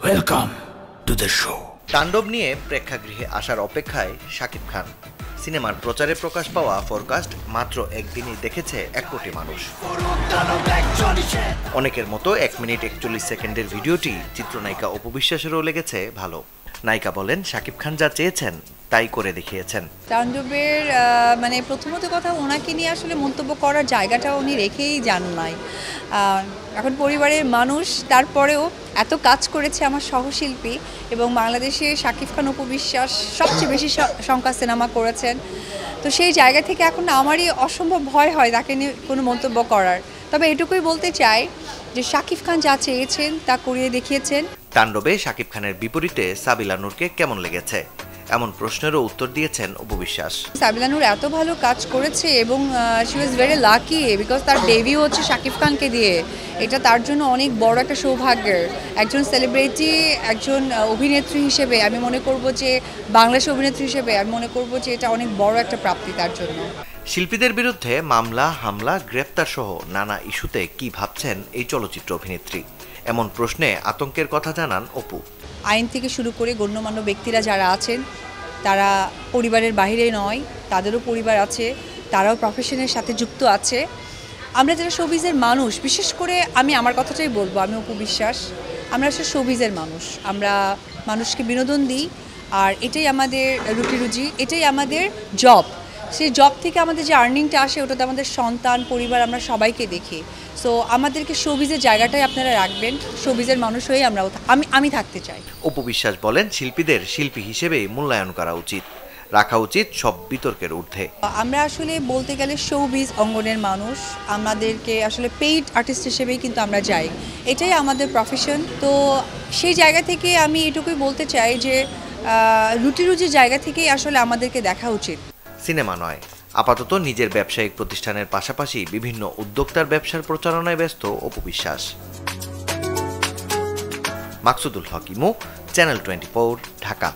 Welcome to the show. তাণ্ডব নিয়ে প্রেক্ষাগৃহে আসার অপেক্ষায় শাকিব খান। সিনেমার প্রচারে প্রকাশ পাওয়া ফরকাস্ট মাত্র একদিনই দেখেছে 1 কোটি মানুষ। অনেকের মতো 1 মিনিট 41 সেকেন্ডের ভিডিওটি চিত্রনায়িকা অপু বিশ্বাসেরও লেগেছে ভালো। নায়িকা বলেন, শাকিব খান যা চেয়েছেন তাই করে দেখিয়েছেন। তাণ্ডবের মানে প্রথমত কথা, ওনাকে নিয়ে আসলে মন্তব্য করার জায়গাটা উনি রেখেই যান নাই। এখন পরিবারের মানুষ, তারপরেও এত কাজ করেছে আমার সহশিল্পী, এবং বাংলাদেশে শাকিব খান অপু বিশ্বাস সবচেয়ে বেশি সংখ্যা সিনেমা করেছেন। তো সেই জায়গা থেকে এখন আমারই অসম্ভব ভয় হয় তাকে নিয়ে কোনো মন্তব্য করার। তবে এটুকুই বলতে চাই যে শাকিব খান যা চেয়েছেন তা করিয়ে দেখিয়েছেন। তাণ্ডবে শাকিব খানের বিপরীতে সাবিলা নূরকে কেমন লেগেছে, এমন প্রশ্নেরও উত্তর দিয়েছেন অপু বিশ্বাস। সাবিলা নূর এত ভালো কাজ করেছে এবং she was very lucky because তার ডেবিউ হচ্ছে শাকিব খানকে দিয়ে। এটা তার জন্য অনেক বড় একটা সৌভাগ্যের। একজন সেলিব্রিটি, একজন অভিনেত্রী হিসেবে আমি মনে করব যে, বাংলাদেশ অভিনেত্রী হিসেবে আমি মনে করব যে এটা অনেক বড় একটা প্রাপ্তি তার জন্য। শিল্পীদের বিরুদ্ধে মামলা, হামলা, গ্রেপ্তার সহ নানা ইস্যুতে কি ভাবছেন এই চলচ্চিত্র অভিনেত্রী, এমন প্রশ্নে আতঙ্কের কথা জানান অপু। আইন থেকে শুরু করে গণ্যমান্য ব্যক্তিরা যারা আছেন, তারা পরিবারের বাইরে নয়, তাদেরও পরিবার আছে, তারাও প্রফেশনের সাথে যুক্ত আছে। আমরা যারা শোবিজের মানুষ, বিশেষ করে আমি আমার কথাটাই বলবো, আমি অপু বিশ্বাস, আমরা আসলে শোবিজের মানুষ। আমরা মানুষকে বিনোদন দিই, আর এটাই আমাদের রুটি রুজি, এটাই আমাদের জব। সেই জব থেকে আমাদের যে আর্নিংটা আসে, ওটাতে আমাদের সন্তান, পরিবার, আমরা সবাইকে দেখি। সো আমাদেরকে শোবিজের জায়গাটাই আপনারা রাখবেন, শোবিজের মানুষ হয়ে আমি থাকতে চাই। অপু বিশ্বাস বলেন, শিল্পীদের শিল্পী হিসেবেই মূল্যায়ন করা উচিত, রাখা উচিত সব বিতর্কের ঊর্ধ্বে। আমরা আসলে বলতে গেলে শোবিজ অঙ্গনের মানুষ, আমাদেরকে আসলে পেইড আর্টিস্ট হিসেবেই কিন্তু আমরা যাই, এটাই আমাদের প্রফেশন। তো সেই জায়গা থেকে আমি এটুকুই বলতে চাই যে রুটি রুজির জায়গা থেকেই আসলে আমাদেরকে দেখা উচিত, সিনেমা নয়। আপাতত নিজের ব্যবসায়িক প্রতিষ্ঠানের পাশাপাশি বিভিন্ন উদ্যোক্তার ব্যবসার প্রচারণায় ব্যস্ত অপু বিশ্বাস। মাকসুদুল হক ইমু, চ্যানেল 24, ঢাকা।